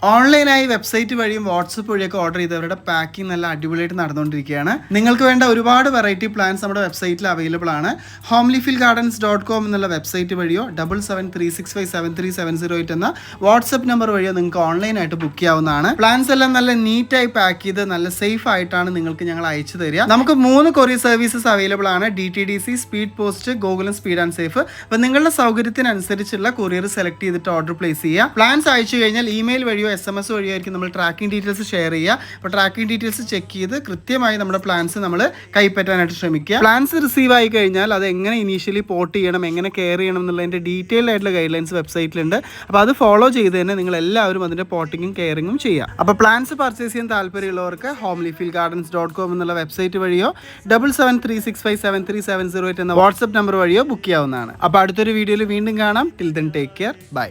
ഓൺലൈനായി വെബ്സൈറ്റ് വഴിയും വാട്സപ്പ് വഴിയൊക്കെ ഓർഡർ ചെയ്തവരുടെ പാക്കിംഗ് നല്ല അടിപൊളിയായിട്ട് നടന്നുകൊണ്ടിരിക്കുകയാണ്. നിങ്ങൾക്ക് വേണ്ട ഒരുപാട് വെറൈറ്റി പ്ലാൻസ് നമ്മുടെ വെബ്സൈറ്റിൽ അവൈലബിൾ ആണ്. homelyfieldgardens.com എന്നുള്ള വെബ്സൈറ്റ് വഴിയോ 7736573708 എന്ന വാട്സപ്പ് നമ്പർ വഴിയോ നിങ്ങൾക്ക് ഓൺലൈനായിട്ട് ബുക്ക് ചെയ്യാവുന്നതാണ്. പ്ലാൻസ് എല്ലാം നല്ല നീറ്റായി പാക്ക് ചെയ്ത് നല്ല സേഫ് ആയിട്ടാണ് നിങ്ങൾക്ക് ഞങ്ങൾ അയച്ചു തരിക. നമുക്ക് 3 കൊറിയർ സർവീസസ് അവൈലബിൾ ആണ്: DTDC, സ്പീഡ് പോസ്റ്റ്, ഗൂഗിളും സ്പീഡ് ആൻഡ് സേഫ്. അപ്പോൾ നിങ്ങളുടെ സൗകര്യത്തിനനുസരിച്ചുള്ള കൊറിയർ സെലക്ട് ചെയ്തിട്ട് ഓർഡർ പ്ലേസ് ചെയ്യുക. പ്ലാൻസ് അയച്ചു കഴിഞ്ഞാൽ ഇമെയിൽ വഴിയോ SMS വഴിയായിരിക്കും നമ്മൾ ട്രാക്കിംഗ് ഡീറ്റെയിൽസ് ഷെയർ ചെയ്യുക. അപ്പോൾ ട്രാക്കിംഗ് ഡീറ്റെയിൽസ് ചെക്ക് ചെയ്ത് കൃത്യമായി നമ്മുടെ പ്ലാൻസ് നമ്മൾ കൈപ്പറ്റാനായിട്ട് ശ്രമിക്കുക. പ്ലാൻസ് റിസീവ് ആയി കഴിഞ്ഞാൽ അത് എങ്ങനെ ഇനീഷ്യലി പോർട്ട് ചെയ്യണം, എങ്ങനെ കെയർ ചെയ്യണം എന്നുള്ളതിൻ്റെ ഡീറ്റെയിൽഡ് ആയിട്ടുള്ള ഗൈഡ് ലൈൻസ് വെബ്സൈറ്റിലുണ്ട്. അപ്പോൾ അത് ഫോളോ ചെയ്ത് തന്നെ നിങ്ങൾ എല്ലാവരും അതിൻ്റെ പോർട്ടിങ്ങും കെയറിങ്ങും ചെയ്യുക. അപ്പോൾ പ്ലാൻസ് പർച്ചേസ് ചെയ്യാൻ താല്പര്യമുള്ളവർക്ക് homelyfieldgardens.com എന്നുള്ള വെബ്സൈറ്റ് വഴിയോ 7736573708 എന്ന വാട്സപ്പ് നമ്പർ വഴിയോ ബുക്ക് ചെയ്യാവുന്നതാണ്. അപ്പോൾ അടുത്തൊരു വീഡിയോയിൽ വീണ്ടും കാണാം. Till then take care. By.